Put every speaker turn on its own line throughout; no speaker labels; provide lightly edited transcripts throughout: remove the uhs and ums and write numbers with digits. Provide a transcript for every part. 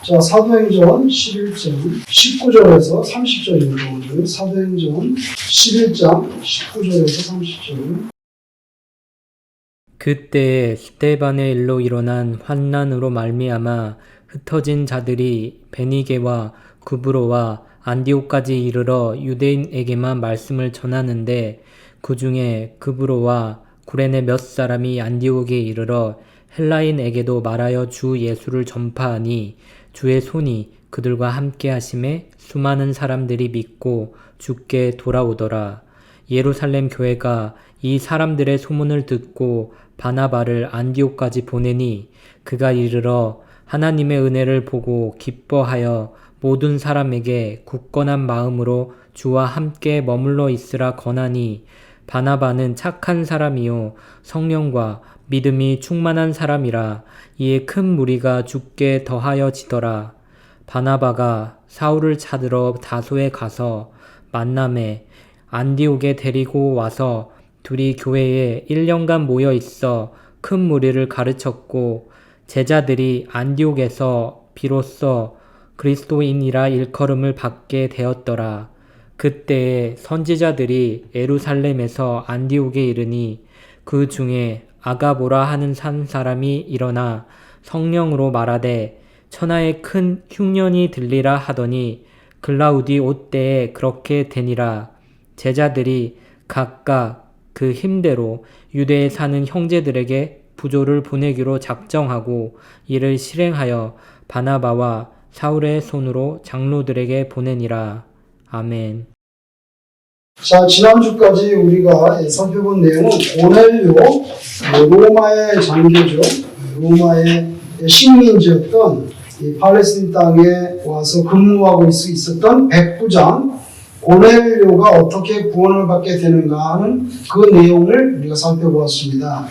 자, 사도행전 11장 19절에서 30절입니다. 오늘 사도행전 11장 19절에서 30절.
그때에 스데반의 일로 일어난 환난으로 말미암아 흩어진 자들이 베니게와 구브로와 안디옥까지 이르러 유대인에게만 말씀을 전하는데 그 중에 구브로와 구레네 몇 사람이 안디옥에 이르러 헬라인에게도 말하여 주 예수를 전파하니 주의 손이 그들과 함께 하심에 수많은 사람들이 믿고 주께 돌아오더라. 예루살렘 교회가 이 사람들의 소문을 듣고 바나바를 안디옥까지 보내니 그가 이르러 하나님의 은혜를 보고 기뻐하여 모든 사람에게 굳건한 마음으로 주와 함께 머물러 있으라 권하니 바나바는 착한 사람이요 성령과 믿음이 충만한 사람이라. 이에 큰 무리가 주께 더하여지더라. 바나바가 사울을 찾으러 다소에 가서 만남에 안디옥에 데리고 와서 둘이 교회에 1년간 모여 있어 큰 무리를 가르쳤고 제자들이 안디옥에서 비로소 그리스도인이라 일컬음을 받게 되었더라. 그때에 선지자들이 예루살렘에서 안디옥에 이르니 그 중에 아가보라 하는 한 사람이 일어나 성령으로 말하되 천하에 큰 흉년이 들리라 하더니 글라우디 옷 때에 그렇게 되니라. 제자들이 각각 그 힘대로 유대에 사는 형제들에게 부조를 보내기로 작정하고 이를 실행하여 바나바와 사울의 손으로 장로들에게 보내니라. 아멘.
자, 지난주까지 우리가 살펴본 내용은 고넬료, 로마의 장교죠. 로마의 식민지였던 이 팔레스틴 땅에 와서 근무하고 있었던 백부장 고넬료가 어떻게 구원을 받게 되는가 하는 그 내용을 우리가 살펴보았습니다.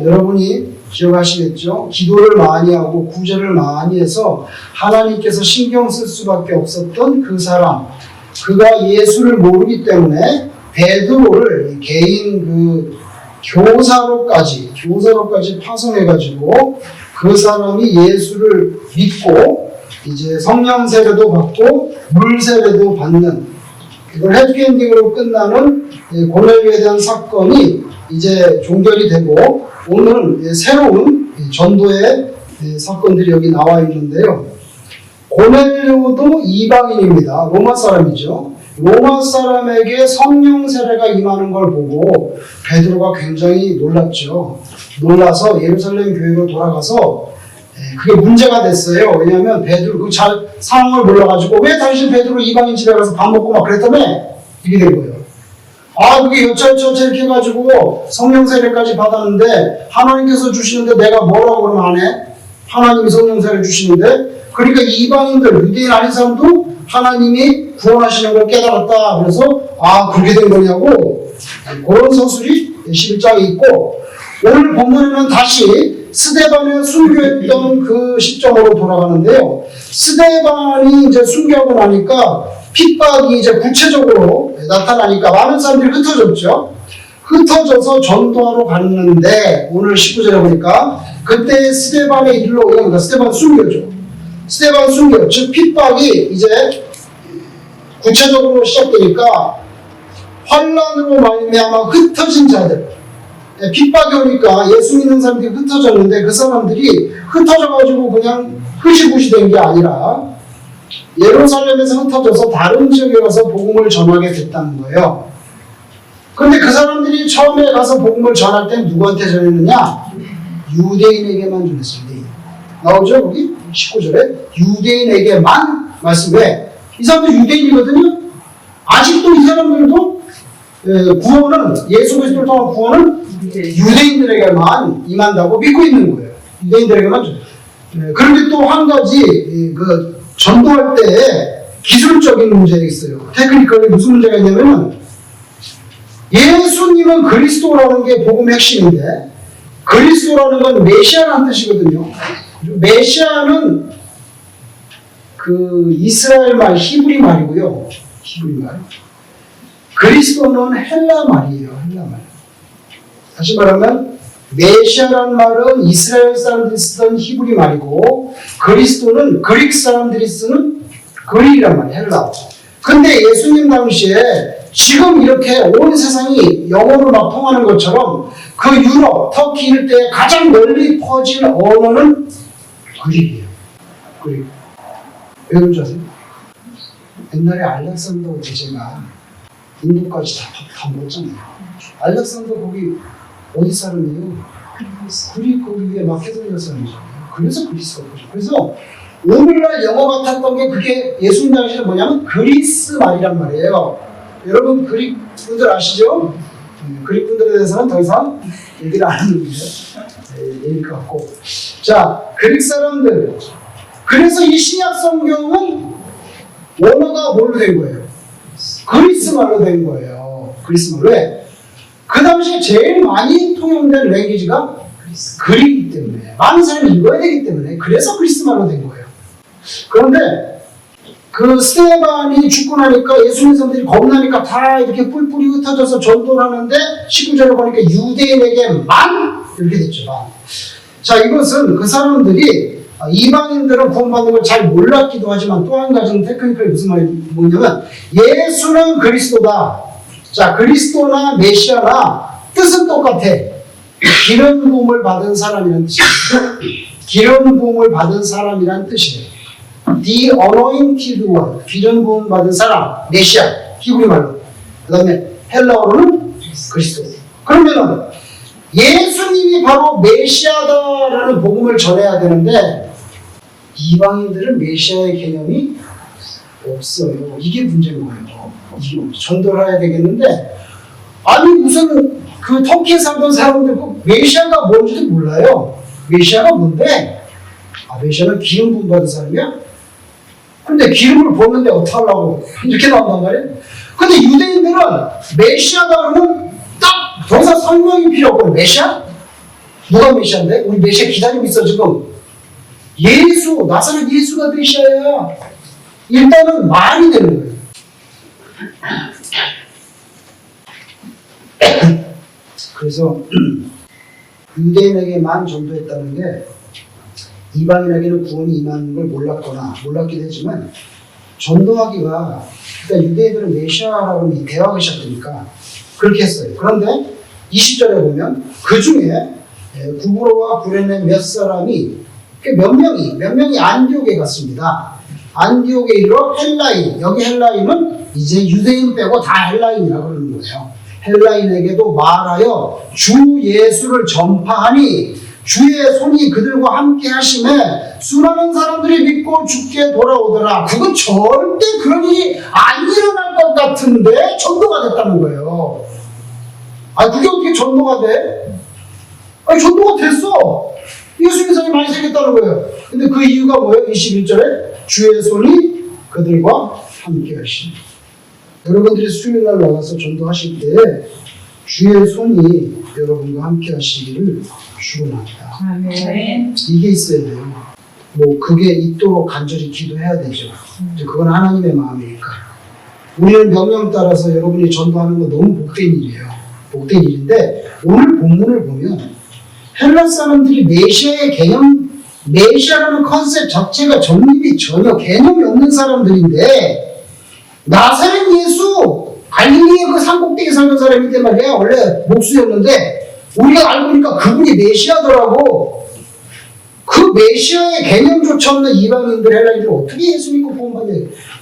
여러분이 기억하시겠죠? 기도를 많이 하고 구제를 많이 해서 하나님께서 신경 쓸 수밖에 없었던 그 사람, 그가 예수를 모르기 때문에 베드로를 개인 그 교사로까지 파송해가지고 그 사람이 예수를 믿고 이제 성령 세례도 받고 물 세례도 받는, 이걸 해피엔딩으로 끝나는 고넬료에 대한 사건이 이제 종결이 되고 오늘은 새로운 전도의 사건들이 여기 나와 있는데요. 고넬료도 이방인입니다. 로마 사람이죠. 로마 사람에게 성령 세례가 임하는 걸 보고 베드로가 굉장히 놀랐죠. 놀라서 예루살렘 교회로 돌아가서 그게 문제가 됐어요. 왜냐하면 베드로 그 잘 상황을 몰라가지고 왜 당신 베드로 이방인 집에 가서 밥 먹고 막 그랬다며? 이게 된 거예요. 아, 그게 여차여차 이렇게 해가지고 성령 세례까지 받았는데 하나님께서 주시는데 내가 뭐라고 그러면 안 해? 하나님이 성령 세례 주시는데. 그러니까 이방인들, 유대인 아닌 사람도 하나님이 구원하시는 걸 깨달았다. 그래서 아, 그렇게 된 거냐고 그런 서술이 11장에 있고, 오늘 본문에는 다시 스데반의 순교했던 그 시점으로 돌아가는데요. 스데반이 이제 순교하고 나니까 핍박이 이제 구체적으로 나타나니까 많은 사람들이 흩어졌죠. 흩어져서 전도하러 갔는데 오늘 19절에 보니까 그때 스데반의 일로, 그러니까 스데반 순교죠. 스데반 순교, 즉 핍박이 이제 구체적으로 시작되니까 환난으로 말미암아 흩어진 자들, 핍박이 오니까 예수 믿는 사람들이 흩어졌는데 그 사람들이 흩어져가지고 그냥 흐시부시 된 게 아니라 예루살렘에서 흩어져서 다른 지역에 가서 복음을 전하게 됐다는 거예요. 그런데 그 사람들이 처음에 가서 복음을 전할 때 누구한테 전했느냐? 유대인에게만 전했어요. 유대인. 나오죠? 거기 19절에 유대인에게만 말씀해. 이 사람들 유대인이거든요. 아직도 이 사람들도 구원은, 예수 그리스도를 통한 구원은 유대인들에게만 임한다고 믿고 있는 거예요. 유대인들에게만. 그런데 또 한 가지 그 전도할 때 기술적인 문제가 있어요. 테크니컬이 무슨 문제가 있냐면, 예수님은 그리스도라는 게 복음의 핵심인데 그리스도라는 건 메시아라는 뜻이거든요. 메시아는 그 이스라엘 말, 히브리 말이고요. 히브리 말. 그리스도는 헬라 말이에요. 헬라 말. 다시 말하면 메시아라는 말은 이스라엘 사람들이 쓰던 히브리 말이고 그리스도는 그릭 사람들이 쓰는 그릭이란 말이에요. 헬라어. 근데 예수님 당시에 지금 이렇게 온 세상이 영어로 막 통하는 것처럼 그 유럽, 터키 일대에 가장 널리 퍼진 언어는 그릭이에요. 그릭. 왜 그런지 아세요? 옛날에 알렉산더 대제가 인도까지 다 먹었잖아요. 알렉산더 거기 어디 사람이에요? 그릭 거기 위에 마케도니아 사람이잖아요. 그래서 그리스가 거죠. 그래서 오늘날 영어 같았던 게 그게 예수님 당시에 뭐냐면 그리스 말이란 말이에요. 여러분 그릭 분들 아시죠? 그릭 분들에 대해서는 더 이상 얘기를 안 하는 얘기일 것 같고. 자, 그릭 사람들. 그래서 이 신약 성경은 원어가 뭘로 된 거예요? 그리스 말로 된 거예요. 그리스 말로. 왜? 그 당시에 제일 많이 통용된 랭귀지가 그릭이기 때문에 많은 사람이 읽어야 되기 때문에 그래서 그리스 말로 된 거예요. 그런데 그 스테반이 죽고 나니까 예수님 사람들이 겁나니까 다 이렇게 뿔뿔이 흩어져서 전도를 하는데 19절에 보니까 유대인에게만 이렇게 됐죠. 자, 이것은 그 사람들이 이방인들은 구원받는 걸 잘 몰랐기도 하지만 또 한 가지는 테크니컬이 무슨 말이 뭐냐면 예수는 그리스도다. 자, 그리스도나 메시아나 뜻은 똑같아. 기름 부음을 받은 사람이라는 뜻이에요. 기름 부음을 받은 사람이라는 뜻이에요. The anointed one, 기름 부음 받은 사람, 메시아, 히브리 말로. 그 다음에 헬라어로는 그리스도. 그러면은 예수님이 바로 메시아다라는 복음을 전해야 되는데 이방인들은 메시아의 개념이 없어요. 이게 문제인 거예요. 이게 전도를 해야 되겠는데 아니 무슨 그 터키에 살던 사람들 그 메시아가 뭔지도 몰라요. 메시아가 뭔데? 아, 메시아는 기름 부음 받은 사람이야? 근데 기름을 부었는데 어떡하려고 이렇게 나온단 말이에요. 근데 유대인들은 메시아다 그러면 딱 더 이상 설명이 필요 없고 메시아? 누가 메시아인데? 우리 메시아 기다리고 있어 지금. 예수, 나사렛 예수가 메시아야. 일단은 말이 되는 거예요. 그래서 유대인에게만 전도했다는 게 이방인에게는 구원이 임하는 걸 몰랐기도 했지만 전도하기가 그러니까 유대인들은 메시아라고 대화하기 시작하니까 그렇게 했어요. 그런데 20절에 보면 그 중에 구브로와 구레네 몇 사람이 몇 명이 안디옥에 갔습니다. 안디옥에 이르러 헬라인, 여기 헬라인은 이제 유대인 빼고 다 헬라인이라고 그러는 거예요. 헬라인에게도 말하여 주 예수를 전파하니 주의 손이 그들과 함께 하심에 수많은 사람들이 믿고 주께 돌아오더라. 그건 절대 그런 일이 안 일어날 것 같은데 전도가 됐다는 거예요. 아, 그게 어떻게 전도가 돼? 아니, 전도가 됐어. 예수 믿는 사람이 많이 생겼다는 거예요. 근데 그 이유가 뭐예요? 21절에 주의 손이 그들과 함께 하시니. 여러분들이 수요일날 나가서 전도하실 때 주의 손이 여러분과 함께 하시기를 축원합니다.
아멘.
이게 있어야 돼요. 뭐 그게 있도록 간절히 기도해야 되죠. 그건 하나님의 마음이니까. 우리는 명령 따라서 여러분이 전도하는 거 너무 복된 일이에요. 복된 일인데 오늘 본문을 보면 헬라 사람들이 메시아의 개념, 메시아라는 컨셉 자체가 정립이 전혀 개념이 없는 사람들인데 나사렛 예수, 갈릴리의 그 산꼭대기 살던 사람인데 말이야. 원래 목수였는데 우리가 알고 보니까 그분이 메시아더라고. 그 메시아의 개념조차 없는 이방인들, 헬라인들 어떻게 예수 믿고 구원받냐.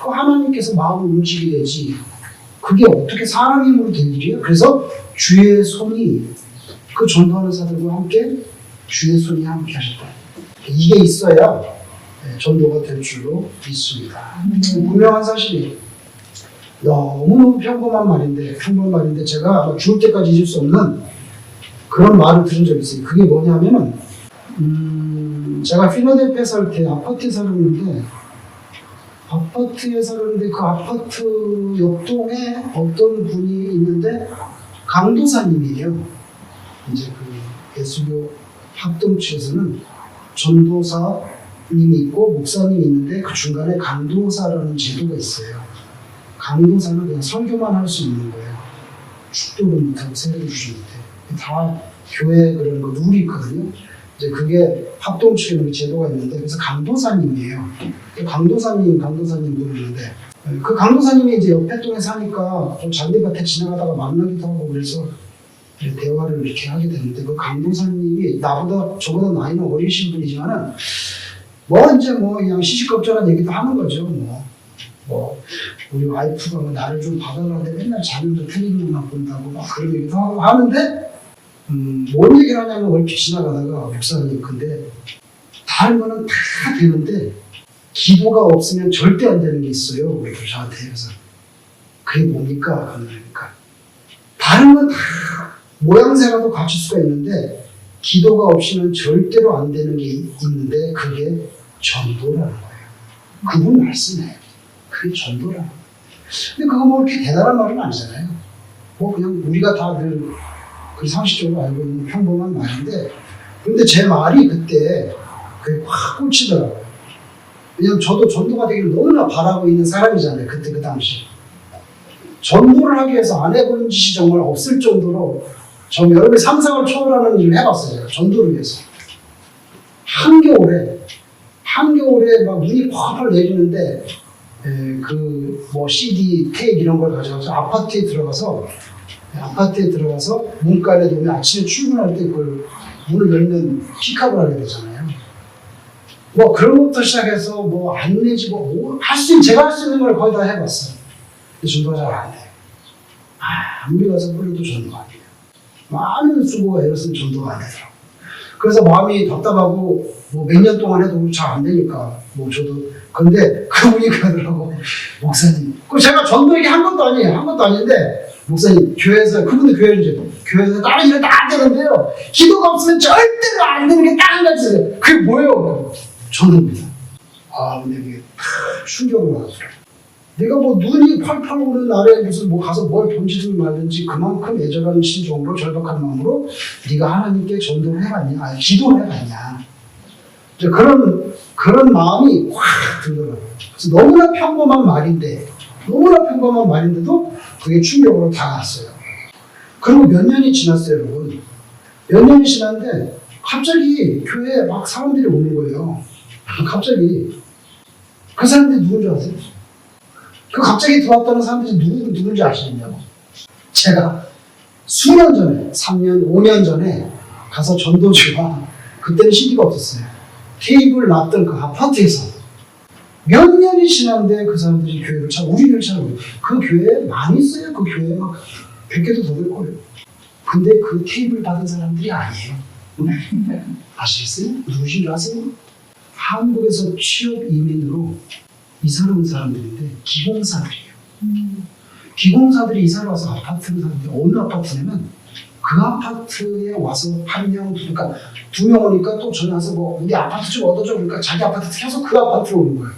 그 하나님께서 마음을 움직여야지. 그게 어떻게 사람 힘으로 된 일이에요? 그래서 주의 손이 그 전도하는 사람들과 함께 주의 손이 함께 하셨다. 이게 있어야 전도가 될 줄로 믿습니다. 분명한 사실이에요. 너무너무 평범한 말인데 제가 아마 죽을 때까지 잊을 수 없는 그런 말을 들은 적이 있어요. 그게 뭐냐면은 제가 필라델피아에 살 때 아파트에 살았는데 그 아파트 옆동에 어떤 분이 있는데 강도사님이에요. 이제 그 예수교 합동체에서는 전도사님이 있고 목사님이 있는데 그 중간에 강도사라는 제도가 있어요. 강도사는 그냥 설교만 할 수 있는 거예요. 축도를 못하고 세례를 주지 못해. 다 교회 그런 거 룰이 있거든요. 이제 그게 합동축의 제도가 있는데, 그래서 강도사님이에요. 강도사님 부르는데, 그 강도사님이 이제 옆에 동에 사니까 좀 잔디밭에 지나가다가 만나기도 하고 그래서 대화를 이렇게 하게 되는데, 그 강도사님이 저보다 나이는 어리신 분이지만은 이제 그냥 시시겁절한 얘기도 하는 거죠. 우리 와이프가 나를 좀 봐달라는데 맨날 자면서 텔레비전만 본다고 막 그런 얘기도 하고 하는데, 뭔 얘기를 하냐면 얼핏 지나가다가 목사님, 근데 다 알면은 다 되는데 기도가 없으면 절대 안 되는 게 있어요. 우리 저한테. 그래서 그게 뭡니까? 그러니까 다른 건 다 모양새라도 갖출 수가 있는데 기도가 없이는 절대로 안 되는 게 있는데 그게 전도라는 거예요. 그분 말씀이에요. 그게 전도라는 거예요. 근데 그거 그렇게 대단한 말은 아니잖아요. 그냥 우리가 다 그 상식적으로 알고 있는 평범한 말인데, 근데 제 말이 그때 그게 확 꽂히더라고요. 왜냐면 저도 전도가 되기를 너무나 바라고 있는 사람이잖아요. 그때 그 당시. 전도를 하기 위해서 안 해본 짓이 정말 없을 정도로 전 여러분의 상상을 초월하는 일을 해봤어요. 제가 전도를 위해서. 한겨울에 막 눈이 펄펄 내리는데 CD, 테이프 이런 걸 가져가서 아파트에 들어가서 문간에 놓으면 아침에 출근할 때 그걸 문을 열면 픽업을 하게 되잖아요. 그런 것부터 시작해서 안 내지 제가 할 수 있는 걸 거의 다 해봤어요. 근데 전도가 잘 안 돼요. 아무리 가서 뿌려도 전도가 안 돼요. 많은 수고가 애를 쓰면 전도가 안 되더라고요. 그래서 마음이 답답하고 몇 년 동안 해도 잘 안 되니까 저도 근데 그분이 그러더라고. 목사님, 제가 전도 얘기 한 것도 아닌데 목사님, 그분도 교회에서 다른 일은 다 되는데요, 기도가 없으면 절대로 안 되는 게 딱 한 가지 있어요. 그게 뭐예요? 전도입니다. 근데 이게 충격을 받았어요. 내가 눈이 펄펄 오는 날에 무슨 가서 뭘 던지든 말든지 그만큼 애절한 심정으로 절박한 마음으로 네가 하나님께 전도를 해봤냐, 기도를 해봤냐, 이제 그런 마음이 확 들더라고요. 그래서 너무나 평범한 말인데도 그게 충격으로 다가왔어요. 그리고 몇 년이 지났어요, 여러분. 몇 년이 지났는데 갑자기 교회에 막 사람들이 오는 거예요. 갑자기. 그 사람들이 누군지 아세요? 그 갑자기 들어왔다는 사람들이 누군지 아시냐고. 제가 수년 전에, 3년, 5년 전에 가서 전도주가, 그때는 CD가 없었어요. 테이블 놨던 그 아파트에서 몇 년이 지났는데 그 사람들이 우리 교회를 찾아오고, 그 교회에 많이 있어요. 그 교회에 막 100개도 더 될 거예요. 근데 그 테이블 받은 사람들이 아니에요. 아시겠어요? 누구신지 아세요? 한국에서 취업 이민으로 이사를 온 사람들인데 기공사들이에요. 기공사들이 이사를 와서 아파트를 사는데, 어느 아파트냐면 그 아파트에 와서 한 명, 그러니까 2명 오니까 또 전화 와서 우리 아파트 좀 얻어줘, 그러니까 자기 아파트 켜서 그 아파트로 오는 거예요.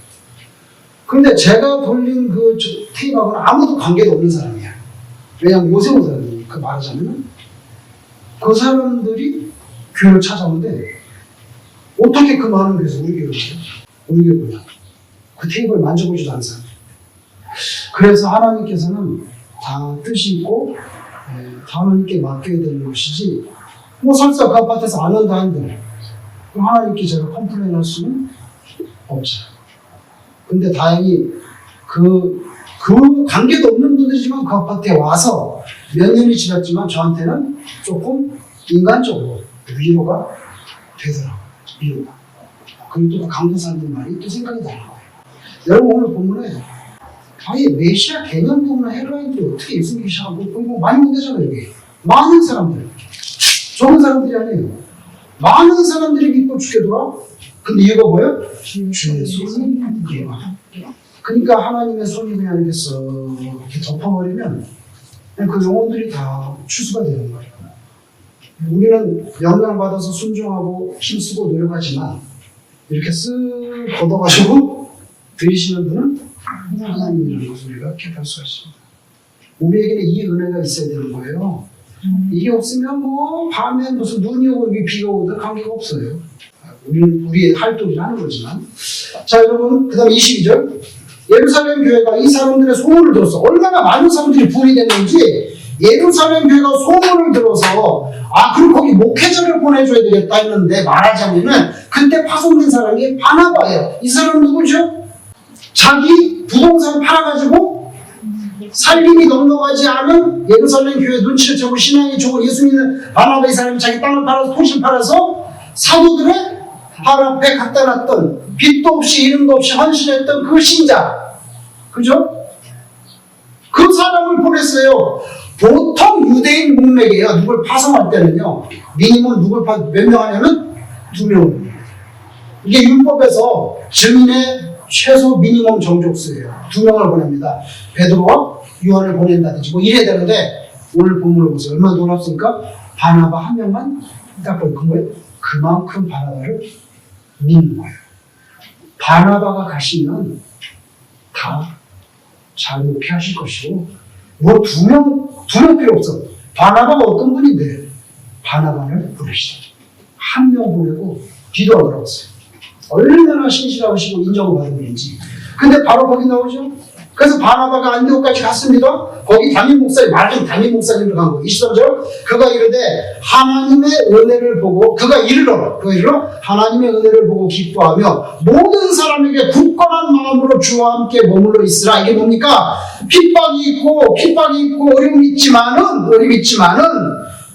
근데 제가 돌린 그 테이프하고는 아무도 관계가 없는 사람이야. 왜냐면 요새 온 사람이니까. 말하자면 그 사람들이 교회를 찾아오는데 어떻게 그 많은 교회에서 우리 교회를 오세요? 우리 교회를 오냐? 그 테이프를 만져보지도 않은 사람. 그래서 하나님께서는 다 뜻이 있고 하나님께 맡겨야 되는 것이지, 설사 그 아파트에서 안 온다 한들 그럼 하나님께 제가 컴플레인 할 수는 없죠. 근데 다행히 그 관계도 없는 분들이지만 그 아파트에 와서 몇 년이 지났지만 저한테는 조금 인간적으로 위로가 되더라고요. 위로가. 그리고 또 강도사님 말이 또 생각이 나는 거예요. 여러분, 오늘 본문에 아예 메시아 개념도 없는 헤로인들이 어떻게 예수 믿기 시작하고, 많이 문제잖아요, 여기. 많은 사람들. 적은 사람들이 아니에요. 많은 사람들이 믿고 죽게 돌아. 근데 이유가 뭐예요? 주의 손이 그러니까 하나님의 손이 그냥 이렇게 덮어버리면 그 영혼들이 다 추수가 되는 거예요. 우리는 영향받아서 순종하고 힘쓰고 노력하지만 이렇게 쓱 걷어가지고 들이시는 분은 하나님이라는 것을 우리가 깨달을 수가 있습니다. 우리에게는 이 은혜가 있어야 되는 거예요. 이게 없으면 밤에 무슨 눈이 오고 비가 오든 관계가 없어요. 우리는 우리의 활동을 하는 거지만. 자, 여러분, 그 다음 22절. 예루살렘 교회가 이 사람들의 소문을 들었어. 얼마나 많은 사람들이 부흥이 됐는지 예루살렘 교회가 소문을 들어서 그럼 거기 목회자를 보내줘야 되겠다 했는데 말하자면은 그때 파송된 사람이 바나바예요. 이 사람은 누구죠? 자기 부동산 팔아가지고 살림이 넉넉하지 않은 예루살렘 교회 눈치를 채고 신앙이 좋은 예수 믿는 바나바 이 사람이 자기 땅을 팔아서 토지를 팔아서 사도들의 발 앞에 갖다 놨던 빚도 없이 이름도 없이 헌신했던 그 신자, 그죠? 그 사람을 보냈어요. 보통 유대인 문맥이에요. 누굴 파송할 때는요, 미니멈 몇 명 하냐면 2명. 이게 율법에서 증인의 최소 미니멈 정족수예요. 2명을 보냅니다. 베드로와 요한을 보낸다든지 뭐 이래야 되는데, 오늘 본문을 보세요. 얼마나 놀랍습니까? 바나바 한 명만 딱 보니까 뭐예요? 그만큼 바나바를 믿는 거예요. 바나바가 가시면 다 잘 목회하실 것이고, 뭐 2명 필요 없어. 바나바가 어떤 분인데 바나바를 보내시죠. 한 명 보내고 뒤도 안 돌아왔어요. 얼마나 신실하시고 인정을 받은 분인지. 근데 바로 거기 나오죠. 그래서 바나바가 안디옥까지 갔습니다. 거기 담임 목사님, 말좀 담임 목사님을 간 거예요. 23절. 그가 이르되 하나님의 은혜를 보고, 그가 이르러 하나님의 은혜를 보고 기뻐하며 모든 사람에게 굳건한 마음으로 주와 함께 머물러 있으라. 이게 뭡니까? 핍박이 있고 어려움이 있지만은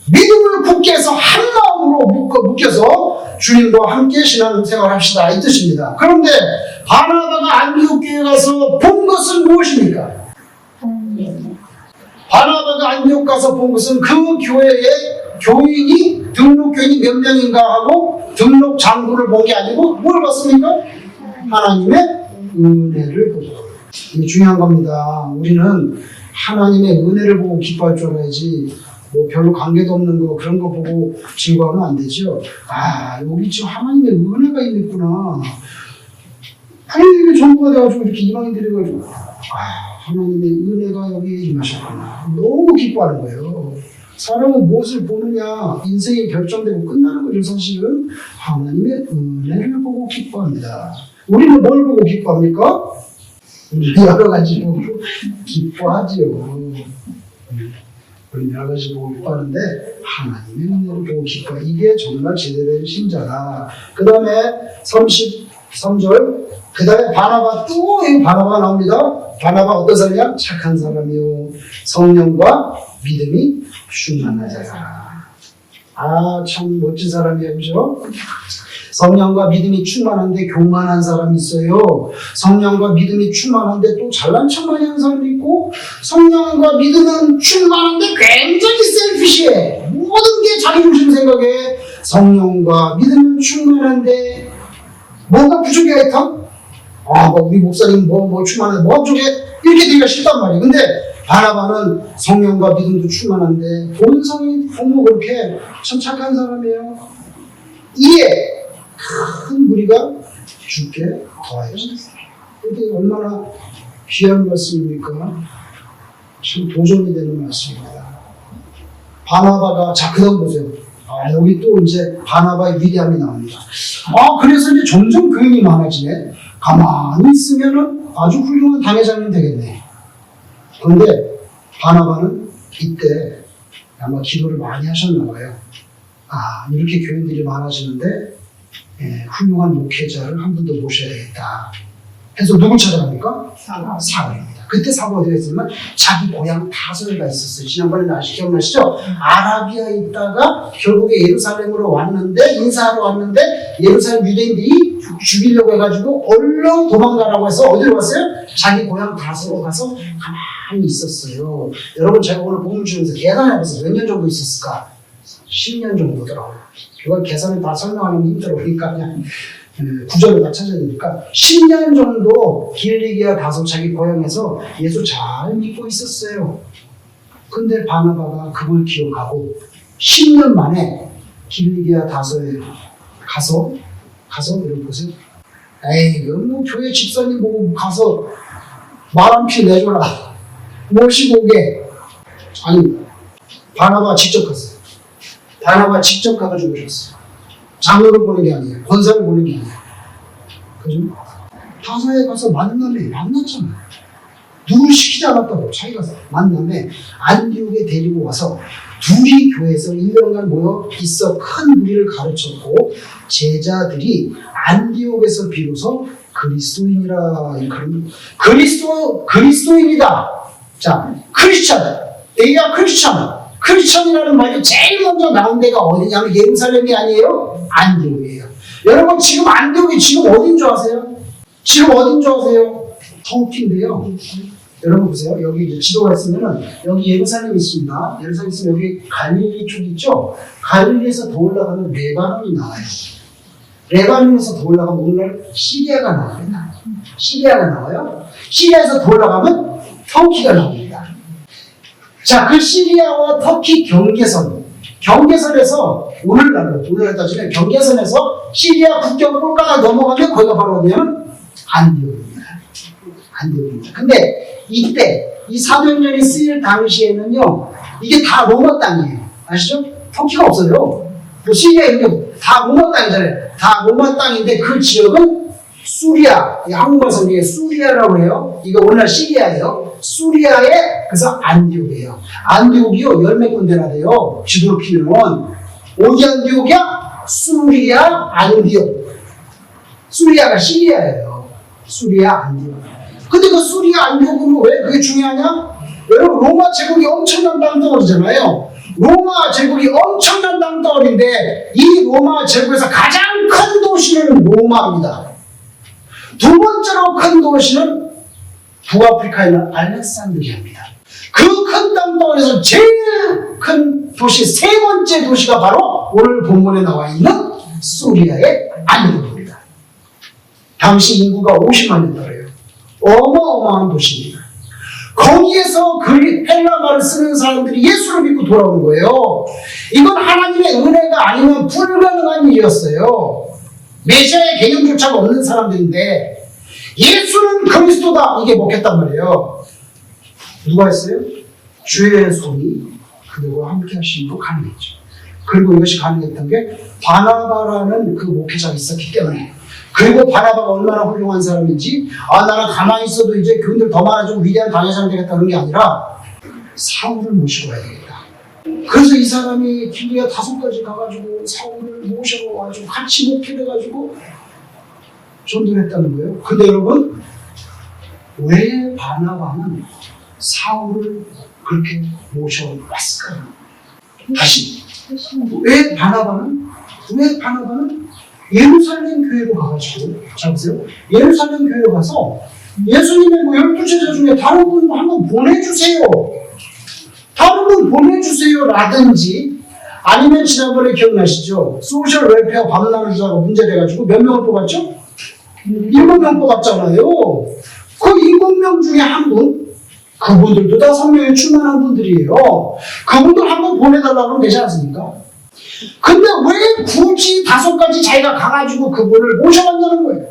믿음을 굳게 해서 한 마음으로 묶여서 주님과 함께 신앙생활 합시다, 이 뜻입니다. 그런데 바나바가 안디옥 교회에 가서 본 것은 무엇입니까? 바나바가 안디옥 가서 본 것은 그 교회의 교인이, 등록 교인이 몇 명인가 하고 등록 장부를 본 게 아니고 뭘 봤습니까? 하나님의 은혜를 보고. 이게 중요한 겁니다. 우리는 하나님의 은혜를 보고 기뻐할 줄 알아야지, 뭐 별로 관계도 없는 거 그런 거 보고 즐거워하면 안 되죠. 여기 지금 하나님의 은혜가 있구나. 하나님의 정보가 돼가지고 이렇게 이방인들이 가지고 하나님의 은혜가 여기 임하셨구나. 너무 기뻐하는 거예요. 사람은 무엇을 보느냐, 인생이 결정되고 끝나는 거죠. 사실은 하나님의 은혜를 보고 기뻐합니다. 우리는 뭘 보고 기뻐합니까? 여러 가지 보고 기뻐하지요. 우리 여러 가지 보고 기뻐하는데 하나님의 은혜를 보고 기뻐. 이게 정말 제대로 된 신자다. 그 다음에 33절. 그 다음에 바나바, 또 이 바나바가 나옵니다. 바나바 어떤 사람이야? 착한 사람이요, 성령과 믿음이 충만한 자라. 참 멋진 사람이에요, 그죠? 성령과 믿음이 충만한데 교만한 사람이 있어요. 성령과 믿음이 충만한데 또 잘난 척만 하는 사람도 있고, 성령과 믿음은 충만한데 굉장히 셀피시해. 모든 게 자기 중심 생각에. 성령과 믿음은 충만한데 뭐가 부족해? 우리 목사님 뭐 충만한데 뭐가 부족해? 이렇게 되기가 쉽단 말이에요. 근데 바나바는 성령과 믿음도 충만한데 본성이 너무 그렇게 참 착한 사람이에요. 이에 큰 무리가 주께 더하여졌어요. 이게 얼마나 귀한 말씀입니까? 참 도전이 되는 말씀입니다. 바나바가, 자, 그 다음 보세요. 여기 또 이제 바나바의 위대함이 나옵니다. 그래서 이제 점점 교인이 많아지네. 가만히 있으면은 아주 훌륭한 당회장님 되겠네. 그런데 바나바는 이때 아마 기도를 많이 하셨나 봐요. 이렇게 교인들이 많아지는데 훌륭한 목회자를 한 분 더 모셔야 되겠다 해서 누굴 찾아갑니까? 사울입니다. 그때 사울이 어디 갔으면 자기 고향 다소에 가 있었어요. 지난번에 기억나시죠? 아라비아에 있다가 결국에 예루살렘으로 왔는데, 인사하러 왔는데 예루살렘 유대인들이 죽이려고 해가지고 얼른 도망가라고 해서 어디로 갔어요? 자기 고향 다소로 가서 가만히 있었어요. 여러분, 제가 오늘 본문 주면서 계산해보세요. 몇 년 정도 있었을까? 10년 정도더라고요. 그걸 계산을 다 설명하는 게 힘들어. 그러니까 그냥 구절을 다 찾아야 되니까 10년 정도 길리기아 다소 자기 고향에서 예수 잘 믿고 있었어요. 근데 바나바가 그걸 기억하고 10년 만에 길리기아 다소에 가서 여러분 보세요. 뭐 교회 집사님 보고 가서 말 한 피 내줘라, 모시고 오게. 아니, 바나바가 직접 갔어요. 바나바가 직접 가가지고 오셨어요. 장로를 보는 게 아니에요. 권사를 보는 게 아니에요. 그죠? 다소에 가서 만났잖아요. 누굴 시키지 않았다고. 자기가 만남에 안디옥에 데리고 와서 둘이 교회에서 1년간 모여 있어 큰 무리를 가르쳤고 제자들이 안디옥에서 비로소 그리스도인이라 그런 그리스도인이다. 자, 크리스천, 에이야 크리스천이라는 말이 제일 먼저 나온 데가 어디냐면 예루살렘이 아니에요, 안디옥이에요. 여러분 지금 안디옥이 지금 어딘 줄 아세요? 지금 어딘 줄 아세요? 터키인데요. 여러분 보세요. 여기 이제 지도가 있으면은 여기 예루살렘이 있습니다. 예루살렘 있으면 여기 갈릴리 쪽 있죠. 갈릴리에서 더 올라가면 레바논이 나와요. 레바논에서 더 올라가면 오늘날 시리아가 나옵니다. 시리아가 나와요. 시리아에서 더 올라가면 터키가 나옵니다. 자, 그 시리아와 터키 경계선에서 오늘날 따지면 경계선에서 시리아 국경 꼴까가 넘어가면 거기가 바로 어디냐면 안디옥입니다. 근데 이때 이 사도행전이 쓰일 당시에는요, 이게 다 로마 땅이에요. 아시죠? 터키가 없어요. 뭐 시리아 이게 다 로마 땅이잖아요. 다 로마 땅인데 그 지역은 수리아, 한국말 성경에 수리아라고 해요. 이거 오늘날 시리아예요. 수리아에 그래서 안디옥이에요. 안디옥이요 열몇 군데나 돼요. 지도를 피면 어디 안디옥이야? 수리아 안디옥. 수리아가 시리아예요. 수리아 안디옥. 근데 그 수리아 안디옥은 왜 그게 중요하냐? 여러분 로마 제국이 엄청난 땅덩어리잖아요. 로마 제국이 엄청난 땅덩어리인데 이 로마 제국에서 가장 큰 도시는 로마입니다. 두 번째로 큰 도시는 북아프리카에 있는 알렉산드리아입니다. 그 큰 땅덩어리에서 제일 큰 도시, 세 번째 도시가 바로 오늘 본문에 나와 있는 수리아의 안디옥입니다. 당시 인구가 50만 년대예요. 어마어마한 도시입니다. 거기에서 그 헬라말을 쓰는 사람들이 예수를 믿고 돌아오는 거예요. 이건 하나님의 은혜가 아니면 불가능한 일이었어요. 메시아의 개념조차가 없는 사람들인데 예수는 그리스도다 이게 먹혔단 말이에요. 누가 했어요? 주의 손이 그들과 함께 하심으로 가능했죠. 그리고 이것이 가능했던 게 바나바라는 그 목회자가 있었기 때문에. 그리고 바나바가 얼마나 훌륭한 사람인지, 나는 가만히 있어도 이제 교인들 더 많아지고 위대한 방해장 되겠다는 게 아니라 사울을 모시고 가야 되겠다. 그래서 이 사람이 길리아 5가지 가가지고 사울을 모셔가지고 같이 목회를 해가지고 전도를 했다는 거예요. 근데 여러분, 왜 바나바는 사울을 그렇게 모셔왔을까요? 다시, 왜 바나바는 예루살렘 교회로 가가지고, 자 보세요. 예루살렘 교회로 가서 예수님의 12제자 중에 다른 분 한번 보내주세요. 다른 분 보내주세요. 라든지, 아니면 지난번에 기억나시죠? 소셜 웰페어 밥 나누자가 문제돼가지고 몇 명을 뽑았죠? 7명 뽑았잖아요. 그 7명 중에 한 분, 그분들도 다 성령에 충만한 분들이에요. 그분들 한 번 보내달라고 하면 되지 않습니까? 근데 왜 굳이 5가지 자기가 가가지고 그분을 모셔간다는 거예요?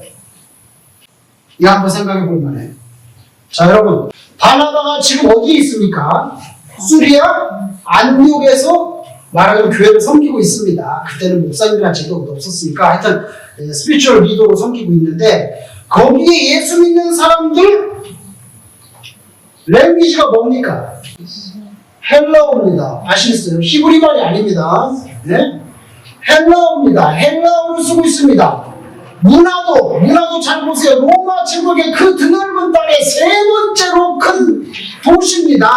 이거 한번 생각해 볼 만해요. 자, 여러분, 바나바가 지금 어디에 있습니까? 수리아 안디옥에서 말하자면 교회를 섬기고 있습니다. 그때는 목사님이나 제도가 없었으니까 하여튼 스피리추얼 리더로 섬기고 있는데 거기에 예수 믿는 사람들 랭귀지가 뭡니까? 헬라어입니다. 아시겠어요? 히브리 말이 아닙니다. 네? 헬라어입니다. 헬라어를 쓰고 있습니다. 문화도 잘 보세요. 로마 제국의 그 드넓은 땅의 세 번째로 큰 도시입니다.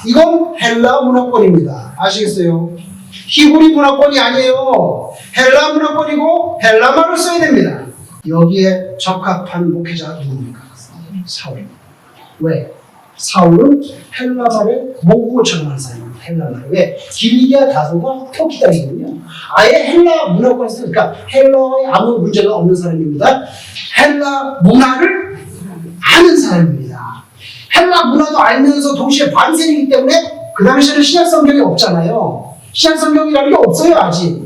이건 헬라 문화권입니다. 아시겠어요? 히브리 문화권이 아니에요. 헬라 문화권이고 헬라 말을 써야 됩니다. 여기에 적합한 목회자가 누굽니까? 사울. 왜? 사울은 헬라 말에 모국어처럼 하는 사람입니다. 헬라 말. 왜? 길리기아 다소가 터키 땅이거든요. 아예 헬라 문화권에서, 그러니까 헬라에 아무 문제가 없는 사람입니다. 헬라 문화를 아는 사람입니다. 헬라 문화도 알면서 동시에 반센이기 때문에 그 당시에는 신약 성경이 없잖아요. 신약 성경이라는 게 없어요, 아직.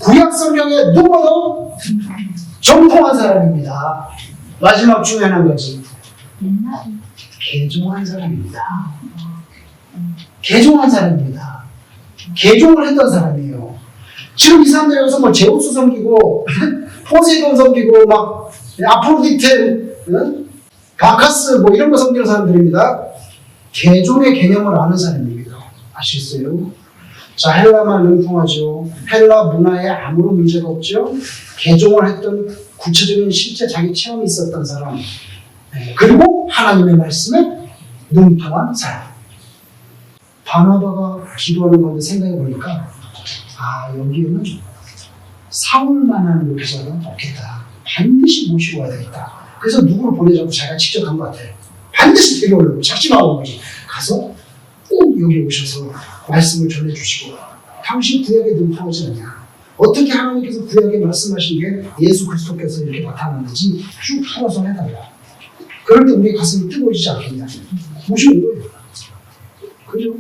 구약 성경에 누구도 정통한 사람입니다. 마지막 중요한 한 가지. 개종한 사람입니다. 개종한 사람입니다. 개종을 했던 사람이에요. 지금 이 사람들 여기서 뭐 제우스 섬기고 포세이돈 섬기고 막 아프로디테가 바카스 뭐 이런 거 섬기는 사람들입니다. 개종의 개념을 아는 사람입니다. 아시겠어요? 자, 헬라만 능통하죠. 헬라 문화에 아무런 문제가 없죠. 개종을 했던 구체적인 실제 자기 체험이 있었던 사람. 그리고 하나님의 말씀에 능통한 사람. 바나바가 기도하는 건데 생각해 보니까 여기에는 사울만한 목사가 없겠다. 반드시 모시고 와야 되겠다. 그래서 누구를 보내자고 자기가 직접 간 것 같아요. 반드시 데려오려고 작심하고 거지. 가서 꼭 여기 오셔서 말씀을 전해주시고 당신 구약에 능통하지 않냐. 어떻게 하나님께서 구약에 말씀하신 게 예수 그리스도께서 이렇게 나타났는지 쭉 풀어서 해달라. 그럴 때 우리 가슴이 뜨거워지지 않겠냐. 모시는 거예요. 그죠?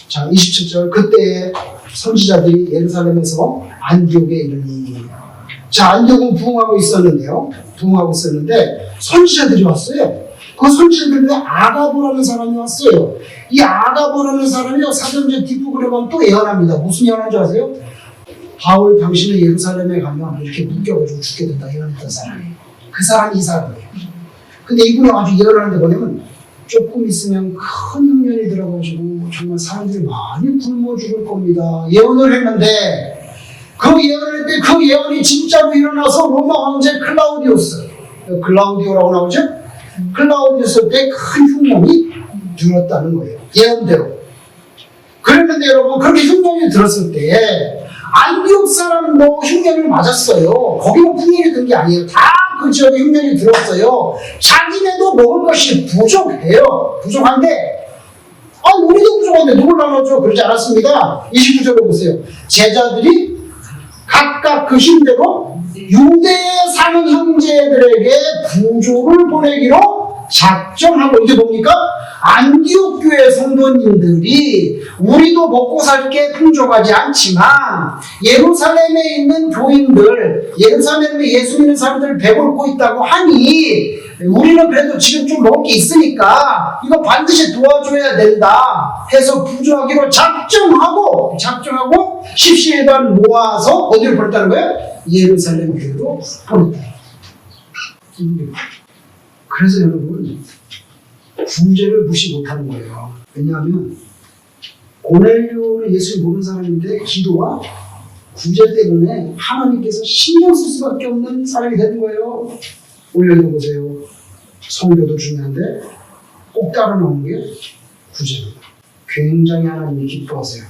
자, 27절. 그때 선지자들이 예루살렘에서 안디옥에 이르니. 자, 안디옥은 부흥하고 있었는데 선지자들이 왔어요. 그 선지자들 중에 아가보라는 사람이 왔어요. 이 아가보라는 사람이 사전제 뒷부분에 보면 또 예언합니다. 무슨 예언한 줄 아세요? 바울 당신은 예루살렘에 가면 이렇게 묶여가지고 죽게 된다 예언했던 사람이. 그 사람이 이 사람이에요. 근데 이분이 아주 예언하는데 뭐냐면 조금 있으면 큰 흉년이 들어가지고 정말 사람들이 많이 굶어 죽을 겁니다. 예언을 했는데 그 예언을 했는데 그 예언이 진짜로 일어나서 로마 황제 클라우디오라고 나오죠? 클라우디오스 때 큰 흉년이 들었다는 거예요. 예언대로. 그랬는데 여러분 그렇게 흉년이 들었을 때 안디옥 사람도 흉년을 맞았어요. 거기는 풍년이 든 게 아니에요. 다 그 지역에 흉년이 들었어요. 자기네도 먹을 것이 부족해요. 부족한데 우리도 부족한데 누굴 나눠줘? 그러지 않았습니다. 29절에 보세요. 제자들이 각각 그 힘대로 유대에 사는 형제들에게 부조를 보내기로 작정하고, 이게 뭡니까? 안디옥 교회 성도님들이 우리도 먹고 살 게 풍족하지 않지만 예루살렘에 있는 교인들, 예루살렘에 예수 믿는 사람들 배고프고 있다고 하니 우리는 그래도 지금 좀 먹을 게 있으니까 이거 반드시 도와줘야 된다 해서 부조하기로 작정하고 십시일반 모아서 어디로 보냈다는 거예요? 예루살렘 교회로 보냈다. 그래서 여러분 구제를 무시 못하는 거예요. 왜냐하면 고넬료는 예수를 모르는 사람인데 기도와 구제 때문에 하나님께서 신경 쓸 수밖에 없는 사람이 되는 거예요. 오늘 여기 보세요. 성교도 중요한데 꼭 따라 나오는 게 구제입니다. 굉장히 하나님이 기뻐하세요.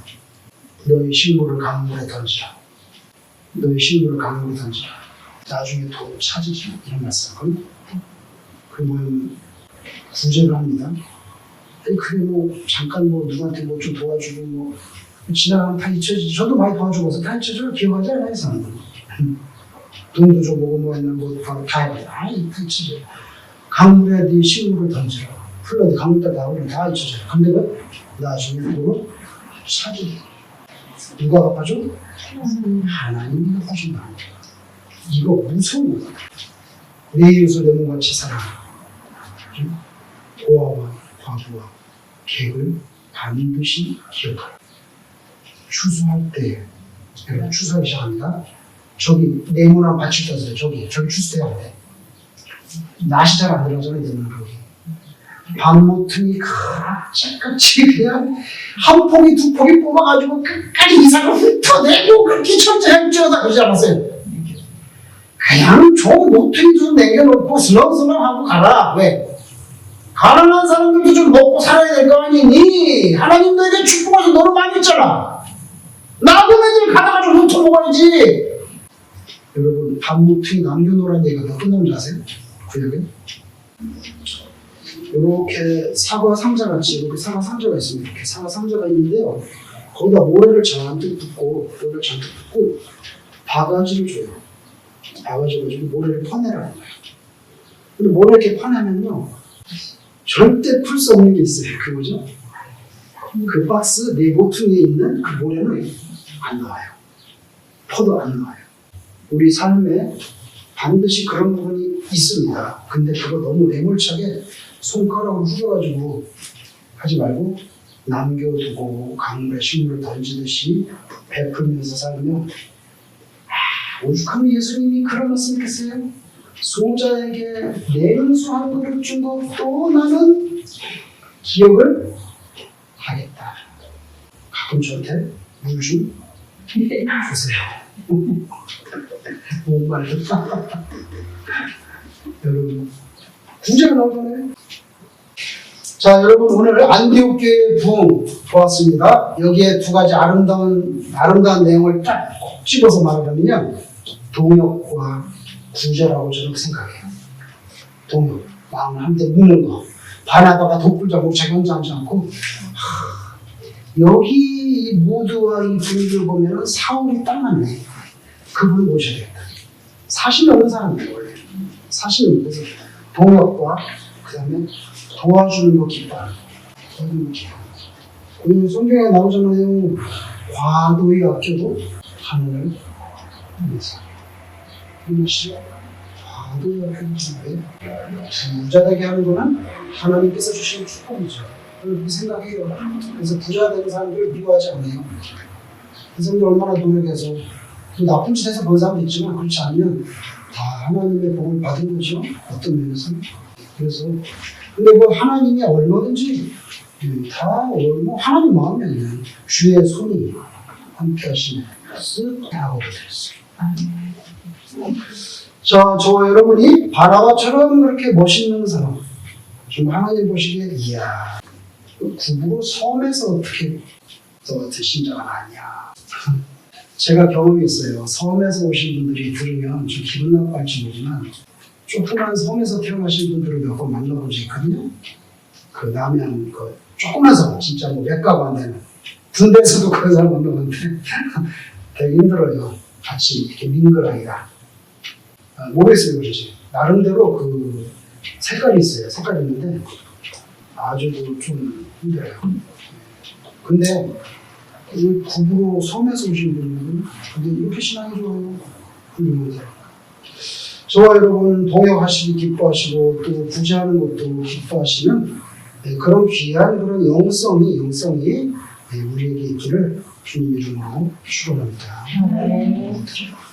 너희 식물을 강물에 던지라. 나중에 더 찾으시. 이런 말씀. 그러면 구제를 합니다. 그게 잠깐 누구한테 좀 도와주고 지나가면 다 잊혀지지. 저도 많이 도와주고서 다 잊혀져요. 기억하지 않아요, 사람들은. 돈도 좀 먹으면 있는 바로 다 해요. 잊혀져요. 강물에 네 식물을 던지라. 흘러도 강물에 나오면 다 잊혀져요. 근데 왜? 나중에 그걸 찾으려. 누가 갚아줘? 하나님이 갚아준다. 이거 무서운 거다. 내 이웃을 내 몸같이 사랑하라. 고아와 과부와 객을 반드시 기억하라. 추수할 때, 여러분 추수하기 시작합니다. 저기 네모난 밭이 있다서요. 저기 추수해야 돼. 낫이 잘 안 들어가잖아요. 네모난 거기. 방모퉁이 같이 그냥 한 포기 두 포기 뽑아가지고 끝까지 이삭을 훑어내고 그렇게 철저하게 찌어다 그러지 않았어요. 그냥 좋은 모퉁이 좀 남겨놓고 슬렁슬렁하고 가라. 왜? 가난한 사람들도 좀 먹고 살아야 될 거 아니니? 하나님도 이제 축복해서 너를 많이 했잖아. 나도 애들 가다가 좀 훑어 먹어야지. 여러분, 반모퉁이 남겨놓으라는 얘기가 몇 끝나는 줄 아세요? 구약에? 이렇게 사과 상자같이 이렇게 사과 상자가 있습니다. 이렇게 사과 상자가 있는데요. 거기다 모래를 잔뜩 붓고 바가지를 줘요. 바가지를 주고 모래를 퍼내라는 거예요. 근데 모래를 이렇게 퍼내면요. 절대 풀 수 없는 게 있어요. 그 뭐죠? 그 박스 내 모퉁이에 있는 그 모래는 안 나와요. 퍼도 안 나와요. 우리 삶에 반드시 그런 부분이 있습니다. 근데 그거 너무 매몰차게 손가락으로 후려가지고 하지 말고 남겨두고 강물에 식물을 던지듯이 베풀면서 살면 오죽하면 예수님이 그런 말씀 했겠어요? 소자에게 냉수 한 그릇 준 것도 나는 기억을 하겠다. 가끔 저한테 물 좀 주세요. 뭔 말이야? 여러분, 구제가 나오잖아요. 자, 여러분, 오늘 안디옥 교회의 부흥 보았습니다. 여기에 두 가지 아름다운 내용을 딱 꼭 집어서 말하자면요. 동역과 구제라고 저는 생각해요. 동역, 마음을 한데 묻는 거. 바나바가 독불자 목차 경장하지 않고, 여기 이 무드와 이 분위기를 보면은 사울이 딱 맞네. 그분을 모셔야겠다. 사심이 없는 사람이에요, 원래. 사심이 없는 사람. 동역과, 그 다음에 도와주는 거 기뻐하는 거. 성경에 나오잖아요. 과도히 아껴도 하늘을 위해서. 과도히 아껴도 하늘을 부자 되게 하는 거는 하나님께서 주시는 축복이죠. 그렇게 생각해요. 그래서 부자 되는 사람들을 미워하지 않아요. 그 사람들 얼마나 노력해서 나쁜 짓 해서 번 사람도 있지만 그렇지 않으면 다 하나님의 복을 받은 거죠. 어떤 면에서. 그래서 근데 뭐 하나님이 얼마든지 다 하나님 마음이 아니라 주의 손이 함께 하시네. 쓱 하고 됐어요. 자, 저와 여러분이 바나바처럼 그렇게 멋있는 사람, 좀 하나님 보시기에 이야, 구부로 섬에서 어떻게 너 같은 신자가 나냐. 제가 경험이 있어요. 섬에서 오신 분들이 들으면 좀 기분 나빠할지 모르지만 조그만 섬에서 태어나신 분들을 몇 번 만나본 적이 있거든요. 그 남해안 그 조그만 섬, 진짜 뭐 몇 가구 안 되는 군대에서도 그런 사람 만나봤는데 되게 힘들어요. 같이 이렇게 민글하기가. 모르겠어요, 그러지. 나름대로 그 색깔이 있어요. 색깔이 있는데 아주 좀 힘들어요. 근데 이 구부로 섬에서 오신 분들은 근데 이렇게 신앙이 좋아요. 훌륭하세요. 저와 여러분 동역하시기 기뻐하시고 또 구제하는 것도 기뻐하시는 그런 귀한 그런 영성이 우리에게 있기를 주님 이름으로 축원합니다.